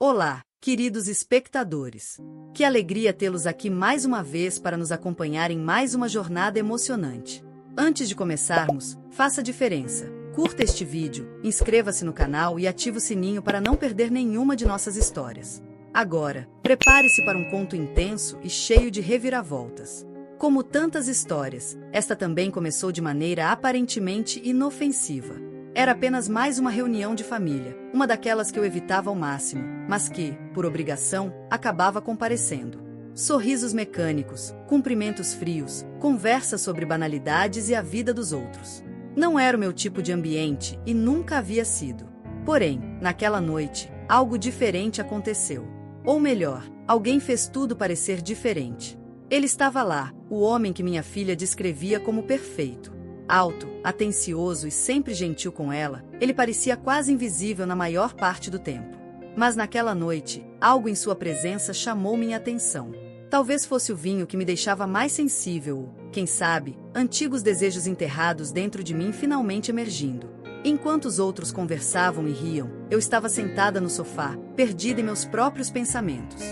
Olá, queridos espectadores! Que alegria tê-los aqui mais uma vez para nos acompanhar em mais uma jornada emocionante. Antes de começarmos, faça a diferença. Curta este vídeo, inscreva-se no canal e ative o sininho para não perder nenhuma de nossas histórias. Agora, prepare-se para um conto intenso e cheio de reviravoltas. Como tantas histórias, esta também começou de maneira aparentemente inofensiva. Era apenas mais uma reunião de família, uma daquelas que eu evitava ao máximo, mas que, por obrigação, acabava comparecendo. Sorrisos mecânicos, cumprimentos frios, conversas sobre banalidades e a vida dos outros. Não era o meu tipo de ambiente e nunca havia sido. Porém, naquela noite, algo diferente aconteceu. Ou melhor, alguém fez tudo parecer diferente. Ele estava lá, o homem que minha filha descrevia como perfeito. Alto, atencioso e sempre gentil com ela, ele parecia quase invisível na maior parte do tempo. Mas naquela noite, algo em sua presença chamou minha atenção. Talvez fosse o vinho que me deixava mais sensível ou, quem sabe, antigos desejos enterrados dentro de mim finalmente emergindo. Enquanto os outros conversavam e riam, eu estava sentada no sofá, perdida em meus próprios pensamentos.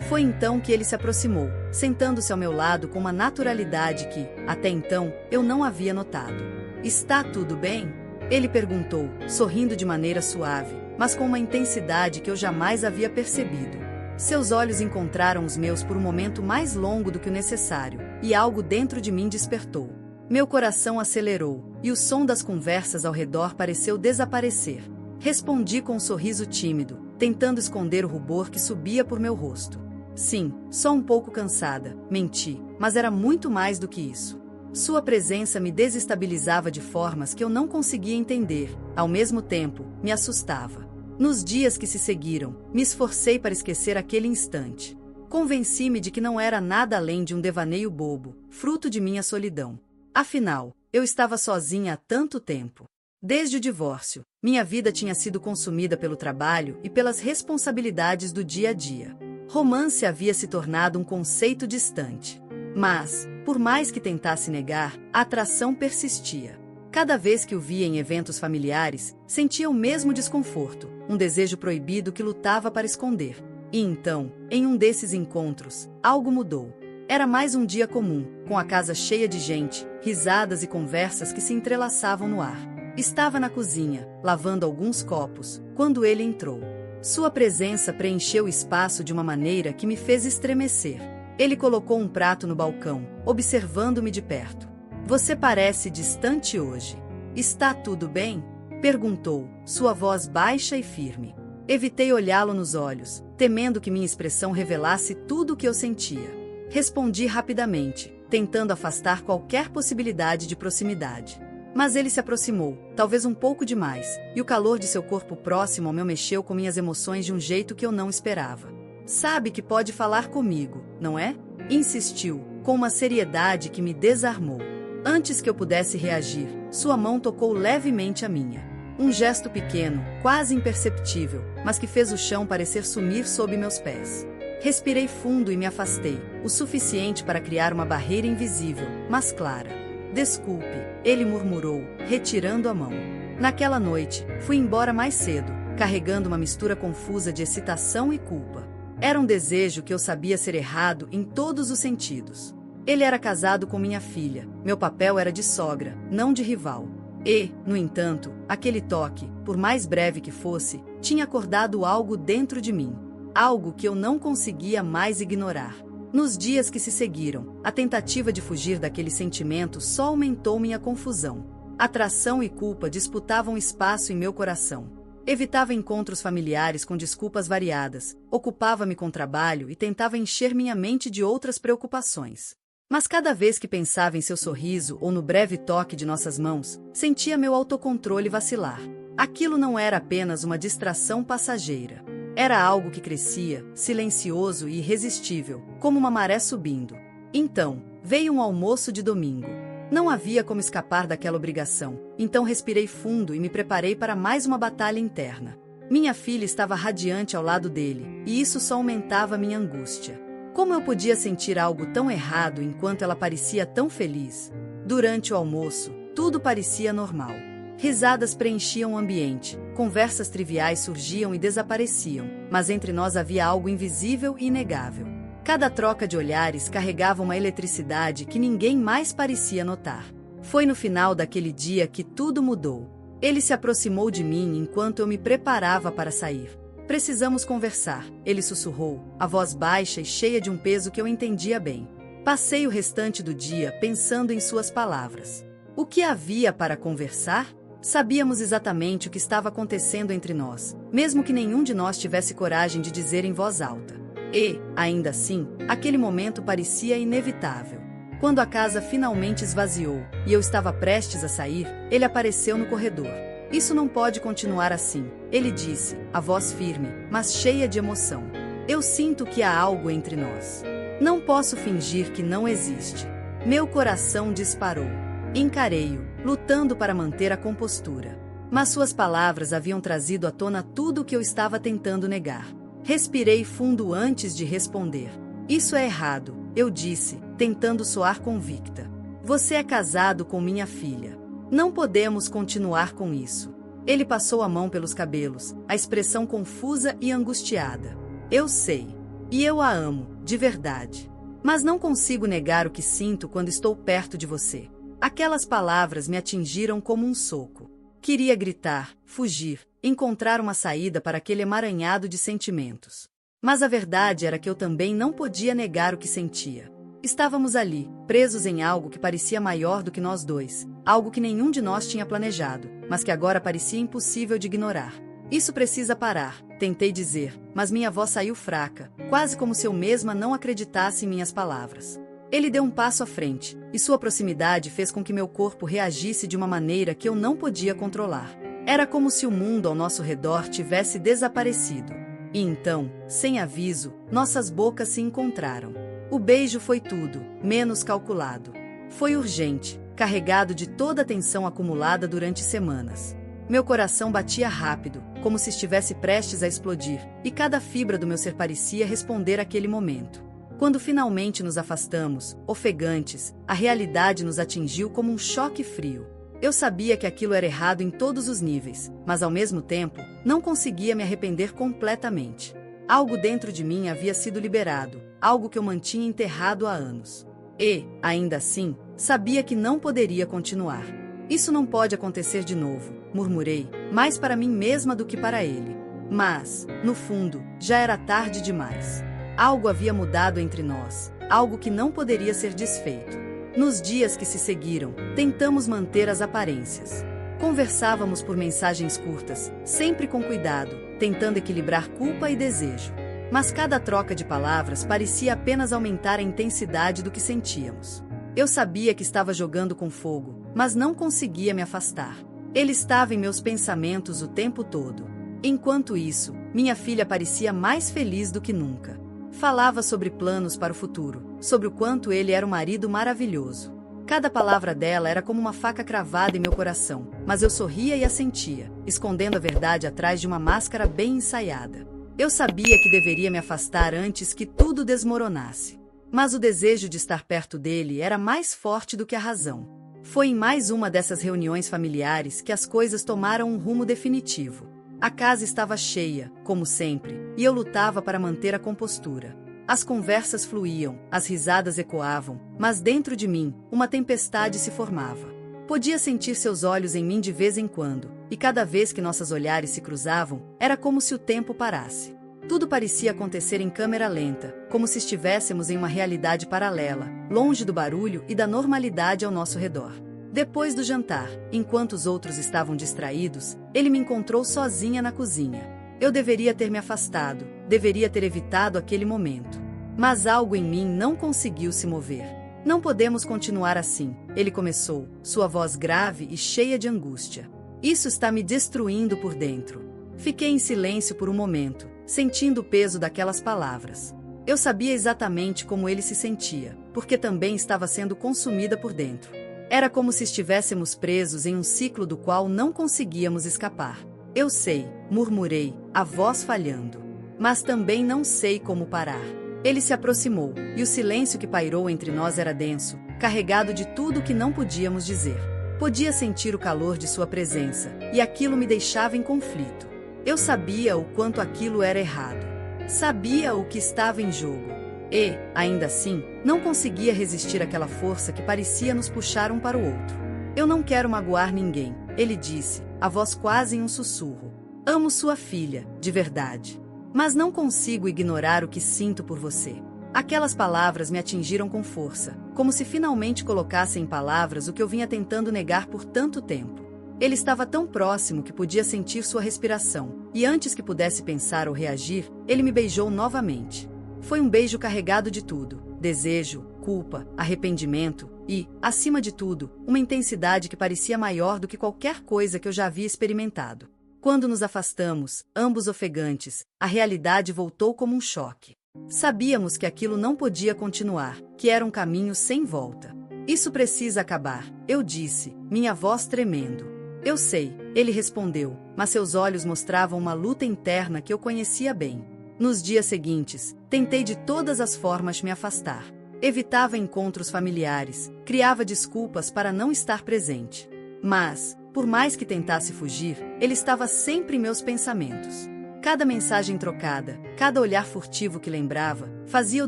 Foi então que ele se aproximou, sentando-se ao meu lado com uma naturalidade que, até então, eu não havia notado. "Está tudo bem?" Ele perguntou, sorrindo de maneira suave, mas com uma intensidade que eu jamais havia percebido. Seus olhos encontraram os meus por um momento mais longo do que o necessário, e algo dentro de mim despertou. Meu coração acelerou, e o som das conversas ao redor pareceu desaparecer. Respondi com um sorriso tímido, tentando esconder o rubor que subia por meu rosto. "Sim, só um pouco cansada", menti, mas era muito mais do que isso. Sua presença me desestabilizava de formas que eu não conseguia entender, ao mesmo tempo, me assustava. Nos dias que se seguiram, me esforcei para esquecer aquele instante. Convenci-me de que não era nada além de um devaneio bobo, fruto de minha solidão. Afinal, eu estava sozinha há tanto tempo. Desde o divórcio, minha vida tinha sido consumida pelo trabalho e pelas responsabilidades do dia a dia. Romance havia se tornado um conceito distante. Mas, por mais que tentasse negar, a atração persistia. Cada vez que o via em eventos familiares, sentia o mesmo desconforto, um desejo proibido que lutava para esconder. E então, em um desses encontros, algo mudou. Era mais um dia comum, com a casa cheia de gente, risadas e conversas que se entrelaçavam no ar. Estava na cozinha, lavando alguns copos, quando ele entrou. Sua presença preencheu o espaço de uma maneira que me fez estremecer. Ele colocou um prato no balcão, observando-me de perto. "Você parece distante hoje. Está tudo bem?" perguntou, sua voz baixa e firme. Evitei olhá-lo nos olhos, temendo que minha expressão revelasse tudo o que eu sentia. Respondi rapidamente, tentando afastar qualquer possibilidade de proximidade. Mas ele se aproximou, talvez um pouco demais, e o calor de seu corpo próximo ao meu mexeu com minhas emoções de um jeito que eu não esperava. "Sabe que pode falar comigo, não é?" insistiu, com uma seriedade que me desarmou. Antes que eu pudesse reagir, sua mão tocou levemente a minha. Um gesto pequeno, quase imperceptível, mas que fez o chão parecer sumir sob meus pés. Respirei fundo e me afastei, o suficiente para criar uma barreira invisível, mas clara. "Desculpe", ele murmurou, retirando a mão. Naquela noite, fui embora mais cedo, carregando uma mistura confusa de excitação e culpa. Era um desejo que eu sabia ser errado em todos os sentidos. Ele era casado com minha filha, meu papel era de sogra, não de rival. E, no entanto, aquele toque, por mais breve que fosse, tinha acordado algo dentro de mim. Algo que eu não conseguia mais ignorar. Nos dias que se seguiram, a tentativa de fugir daquele sentimento só aumentou minha confusão. Atração e culpa disputavam espaço em meu coração. Evitava encontros familiares com desculpas variadas, ocupava-me com trabalho e tentava encher minha mente de outras preocupações. Mas cada vez que pensava em seu sorriso ou no breve toque de nossas mãos, sentia meu autocontrole vacilar. Aquilo não era apenas uma distração passageira. Era algo que crescia, silencioso e irresistível, como uma maré subindo. Então, veio um almoço de domingo. Não havia como escapar daquela obrigação, então respirei fundo e me preparei para mais uma batalha interna. Minha filha estava radiante ao lado dele, e isso só aumentava minha angústia. Como eu podia sentir algo tão errado enquanto ela parecia tão feliz? Durante o almoço, tudo parecia normal. Risadas preenchiam o ambiente, conversas triviais surgiam e desapareciam, mas entre nós havia algo invisível e inegável. Cada troca de olhares carregava uma eletricidade que ninguém mais parecia notar. Foi no final daquele dia que tudo mudou. Ele se aproximou de mim enquanto eu me preparava para sair. Precisamos conversar, ele sussurrou, a voz baixa e cheia de um peso que eu entendia bem. Passei o restante do dia pensando em suas palavras. O que havia para conversar? Sabíamos exatamente o que estava acontecendo entre nós, mesmo que nenhum de nós tivesse coragem de dizer em voz alta. E, ainda assim, aquele momento parecia inevitável. Quando a casa finalmente esvaziou e eu estava prestes a sair, ele apareceu no corredor. Isso não pode continuar assim, ele disse, a voz firme, mas cheia de emoção. Eu sinto que há algo entre nós. Não posso fingir que não existe. Meu coração disparou. Encarei-o, lutando para manter a compostura. Mas suas palavras haviam trazido à tona tudo o que eu estava tentando negar. Respirei fundo antes de responder. Isso é errado, eu disse, tentando soar convicta. Você é casado com minha filha. Não podemos continuar com isso. Ele passou a mão pelos cabelos, a expressão confusa e angustiada. Eu sei. E eu a amo, de verdade. Mas não consigo negar o que sinto quando estou perto de você. Aquelas palavras me atingiram como um soco. Queria gritar, fugir, encontrar uma saída para aquele emaranhado de sentimentos. Mas a verdade era que eu também não podia negar o que sentia. Estávamos ali, presos em algo que parecia maior do que nós dois, algo que nenhum de nós tinha planejado, mas que agora parecia impossível de ignorar. Isso precisa parar, tentei dizer, mas minha voz saiu fraca, quase como se eu mesma não acreditasse em minhas palavras. Ele deu um passo à frente, e sua proximidade fez com que meu corpo reagisse de uma maneira que eu não podia controlar. Era como se o mundo ao nosso redor tivesse desaparecido. E então, sem aviso, nossas bocas se encontraram. O beijo foi tudo, menos calculado. Foi urgente, carregado de toda a tensão acumulada durante semanas. Meu coração batia rápido, como se estivesse prestes a explodir, e cada fibra do meu ser parecia responder àquele momento. Quando finalmente nos afastamos, ofegantes, a realidade nos atingiu como um choque frio. Eu sabia que aquilo era errado em todos os níveis, mas ao mesmo tempo, não conseguia me arrepender completamente. Algo dentro de mim havia sido liberado, algo que eu mantinha enterrado há anos. E, ainda assim, sabia que não poderia continuar. Isso não pode acontecer de novo, murmurei, mais para mim mesma do que para ele. Mas, no fundo, já era tarde demais. Algo havia mudado entre nós, algo que não poderia ser desfeito. Nos dias que se seguiram, tentamos manter as aparências. Conversávamos por mensagens curtas, sempre com cuidado, tentando equilibrar culpa e desejo. Mas cada troca de palavras parecia apenas aumentar a intensidade do que sentíamos. Eu sabia que estava jogando com fogo, mas não conseguia me afastar. Ele estava em meus pensamentos o tempo todo. Enquanto isso, minha filha parecia mais feliz do que nunca. Falava sobre planos para o futuro, sobre o quanto ele era um marido maravilhoso. Cada palavra dela era como uma faca cravada em meu coração, mas eu sorria e assentia, escondendo a verdade atrás de uma máscara bem ensaiada. Eu sabia que deveria me afastar antes que tudo desmoronasse. Mas o desejo de estar perto dele era mais forte do que a razão. Foi em mais uma dessas reuniões familiares que as coisas tomaram um rumo definitivo. A casa estava cheia, como sempre, e eu lutava para manter a compostura. As conversas fluíam, as risadas ecoavam, mas dentro de mim, uma tempestade se formava. Podia sentir seus olhos em mim de vez em quando, e cada vez que nossos olhares se cruzavam, era como se o tempo parasse. Tudo parecia acontecer em câmera lenta, como se estivéssemos em uma realidade paralela, longe do barulho e da normalidade ao nosso redor. Depois do jantar, enquanto os outros estavam distraídos, ele me encontrou sozinha na cozinha. Eu deveria ter me afastado, deveria ter evitado aquele momento. Mas algo em mim não conseguiu se mover. Não podemos continuar assim, ele começou, sua voz grave e cheia de angústia. Isso está me destruindo por dentro. Fiquei em silêncio por um momento, sentindo o peso daquelas palavras. Eu sabia exatamente como ele se sentia, porque também estava sendo consumida por dentro. Era como se estivéssemos presos em um ciclo do qual não conseguíamos escapar. Eu sei, murmurei, a voz falhando. Mas também não sei como parar. Ele se aproximou, e o silêncio que pairou entre nós era denso, carregado de tudo o que não podíamos dizer. Podia sentir o calor de sua presença, e aquilo me deixava em conflito. Eu sabia o quanto aquilo era errado. Sabia o que estava em jogo. E, ainda assim, não conseguia resistir àquela força que parecia nos puxar um para o outro. Eu não quero magoar ninguém, ele disse, a voz quase em um sussurro. Amo sua filha, de verdade. Mas não consigo ignorar o que sinto por você. Aquelas palavras me atingiram com força, como se finalmente colocassem em palavras o que eu vinha tentando negar por tanto tempo. Ele estava tão próximo que podia sentir sua respiração, e antes que pudesse pensar ou reagir, ele me beijou novamente. Foi um beijo carregado de tudo: desejo, culpa, arrependimento e, acima de tudo, uma intensidade que parecia maior do que qualquer coisa que eu já havia experimentado. Quando nos afastamos, ambos ofegantes, a realidade voltou como um choque. Sabíamos que aquilo não podia continuar, que era um caminho sem volta. Isso precisa acabar, eu disse, minha voz tremendo. Eu sei, ele respondeu, mas seus olhos mostravam uma luta interna que eu conhecia bem. Nos dias seguintes, tentei de todas as formas me afastar. Evitava encontros familiares, criava desculpas para não estar presente. Mas, por mais que tentasse fugir, ele estava sempre em meus pensamentos. Cada mensagem trocada, cada olhar furtivo que lembrava, fazia o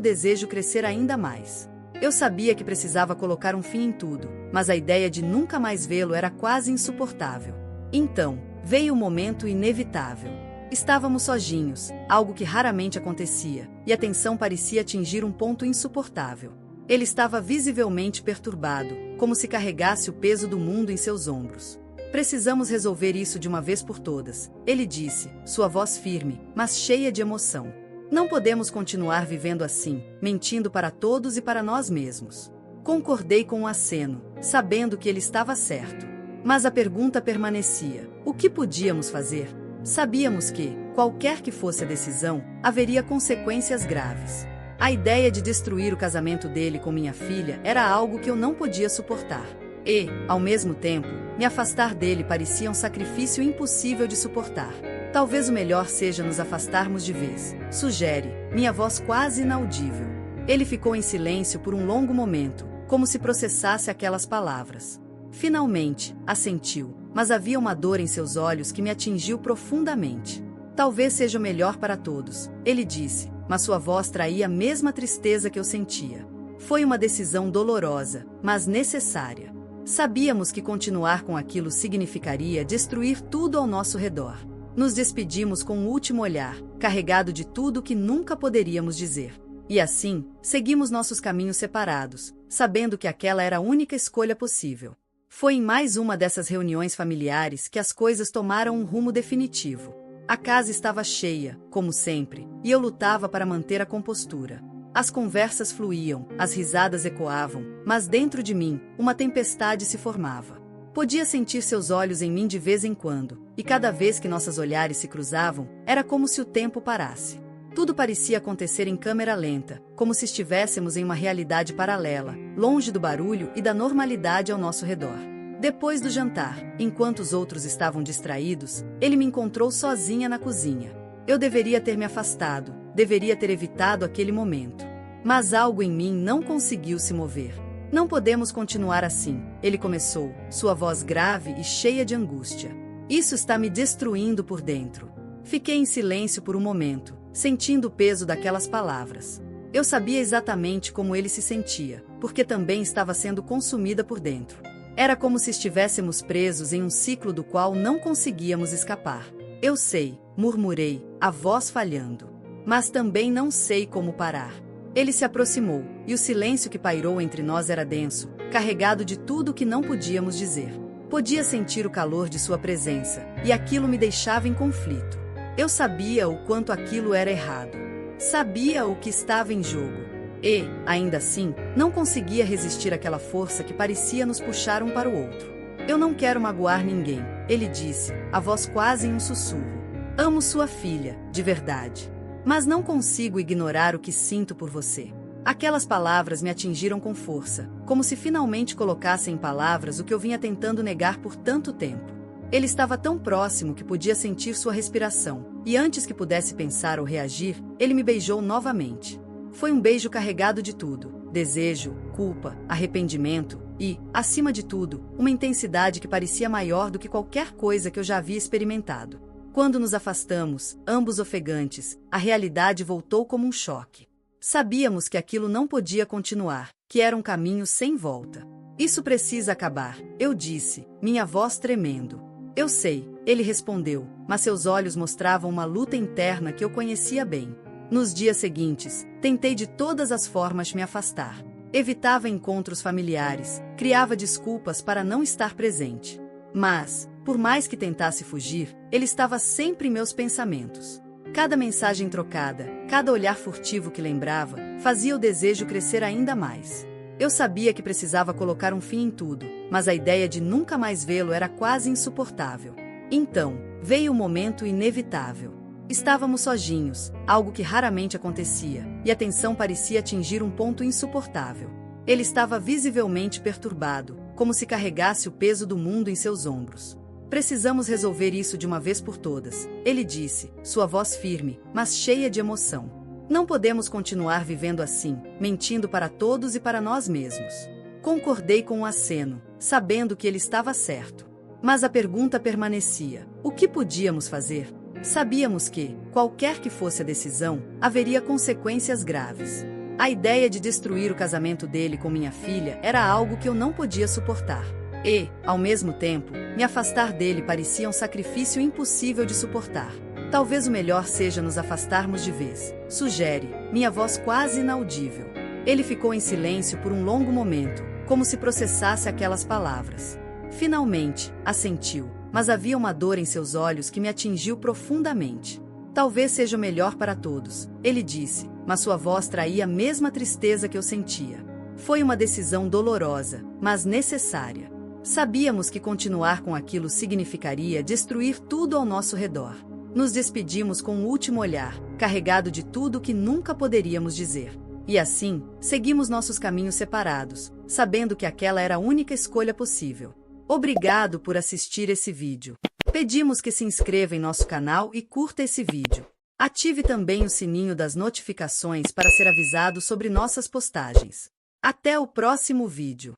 desejo crescer ainda mais. Eu sabia que precisava colocar um fim em tudo, mas a ideia de nunca mais vê-lo era quase insuportável. Então, veio o momento inevitável. Estávamos sozinhos, algo que raramente acontecia, e a tensão parecia atingir um ponto insuportável. Ele estava visivelmente perturbado, como se carregasse o peso do mundo em seus ombros. Precisamos resolver isso de uma vez por todas, ele disse, sua voz firme, mas cheia de emoção. Não podemos continuar vivendo assim, mentindo para todos e para nós mesmos. Concordei com um aceno, sabendo que ele estava certo. Mas a pergunta permanecia: o que podíamos fazer? Sabíamos que, qualquer que fosse a decisão, haveria consequências graves. A ideia de destruir o casamento dele com minha filha era algo que eu não podia suportar. E, ao mesmo tempo, me afastar dele parecia um sacrifício impossível de suportar. Talvez o melhor seja nos afastarmos de vez, sugere, minha voz quase inaudível. Ele ficou em silêncio por um longo momento, como se processasse aquelas palavras. Finalmente, assentiu, mas havia uma dor em seus olhos que me atingiu profundamente. Talvez seja o melhor para todos, ele disse, mas sua voz traía a mesma tristeza que eu sentia. Foi uma decisão dolorosa, mas necessária. Sabíamos que continuar com aquilo significaria destruir tudo ao nosso redor. Nos despedimos com um último olhar, carregado de tudo que nunca poderíamos dizer. E assim, seguimos nossos caminhos separados, sabendo que aquela era a única escolha possível. Foi em mais uma dessas reuniões familiares que as coisas tomaram um rumo definitivo. A casa estava cheia, como sempre, e eu lutava para manter a compostura. As conversas fluíam, as risadas ecoavam, mas dentro de mim, uma tempestade se formava. Podia sentir seus olhos em mim de vez em quando, e cada vez que nossos olhares se cruzavam, era como se o tempo parasse. Tudo parecia acontecer em câmera lenta, como se estivéssemos em uma realidade paralela, longe do barulho e da normalidade ao nosso redor. Depois do jantar, enquanto os outros estavam distraídos, ele me encontrou sozinha na cozinha. Eu deveria ter me afastado, deveria ter evitado aquele momento. Mas algo em mim não conseguiu se mover. Não podemos continuar assim, ele começou, sua voz grave e cheia de angústia. Isso está me destruindo por dentro. Fiquei em silêncio por um momento, sentindo o peso daquelas palavras. Eu sabia exatamente como ele se sentia, porque também estava sendo consumida por dentro. Era como se estivéssemos presos em um ciclo do qual não conseguíamos escapar. Eu sei, murmurei, a voz falhando. Mas também não sei como parar. Ele se aproximou, e o silêncio que pairou entre nós era denso, carregado de tudo o que não podíamos dizer. Podia sentir o calor de sua presença, e aquilo me deixava em conflito. Eu sabia o quanto aquilo era errado. Sabia o que estava em jogo. E, ainda assim, não conseguia resistir àquela força que parecia nos puxar um para o outro. Eu não quero magoar ninguém, ele disse, a voz quase em um sussurro. Amo sua filha, de verdade. Mas não consigo ignorar o que sinto por você. Aquelas palavras me atingiram com força, como se finalmente colocassem em palavras o que eu vinha tentando negar por tanto tempo. Ele estava tão próximo que podia sentir sua respiração, e antes que pudesse pensar ou reagir, ele me beijou novamente. Foi um beijo carregado de tudo: desejo, culpa, arrependimento e, acima de tudo, uma intensidade que parecia maior do que qualquer coisa que eu já havia experimentado. Quando nos afastamos, ambos ofegantes, a realidade voltou como um choque. Sabíamos que aquilo não podia continuar, que era um caminho sem volta. Isso precisa acabar, eu disse, minha voz tremendo. Eu sei, ele respondeu, mas seus olhos mostravam uma luta interna que eu conhecia bem. Nos dias seguintes, tentei de todas as formas me afastar. Evitava encontros familiares, criava desculpas para não estar presente. Mas, por mais que tentasse fugir, ele estava sempre em meus pensamentos. Cada mensagem trocada, cada olhar furtivo que lembrava, fazia o desejo crescer ainda mais. Eu sabia que precisava colocar um fim em tudo, mas a ideia de nunca mais vê-lo era quase insuportável. Então, veio o momento inevitável. Estávamos sozinhos, algo que raramente acontecia, e a tensão parecia atingir um ponto insuportável. Ele estava visivelmente perturbado, como se carregasse o peso do mundo em seus ombros. Precisamos resolver isso de uma vez por todas, ele disse, sua voz firme, mas cheia de emoção. Não podemos continuar vivendo assim, mentindo para todos e para nós mesmos. Concordei com um aceno, sabendo que ele estava certo. Mas a pergunta permanecia: o que podíamos fazer? Sabíamos que, qualquer que fosse a decisão, haveria consequências graves. A ideia de destruir o casamento dele com minha filha era algo que eu não podia suportar. E, ao mesmo tempo, me afastar dele parecia um sacrifício impossível de suportar. Talvez o melhor seja nos afastarmos de vez, sugere, minha voz quase inaudível. Ele ficou em silêncio por um longo momento, como se processasse aquelas palavras. Finalmente, assentiu, mas havia uma dor em seus olhos que me atingiu profundamente. Talvez seja o melhor para todos, ele disse, mas sua voz traía a mesma tristeza que eu sentia. Foi uma decisão dolorosa, mas necessária. Sabíamos que continuar com aquilo significaria destruir tudo ao nosso redor. Nos despedimos com um último olhar, carregado de tudo que nunca poderíamos dizer. E assim, seguimos nossos caminhos separados, sabendo que aquela era a única escolha possível. Obrigado por assistir esse vídeo. Pedimos que se inscreva em nosso canal e curta esse vídeo. Ative também o sininho das notificações para ser avisado sobre nossas postagens. Até o próximo vídeo.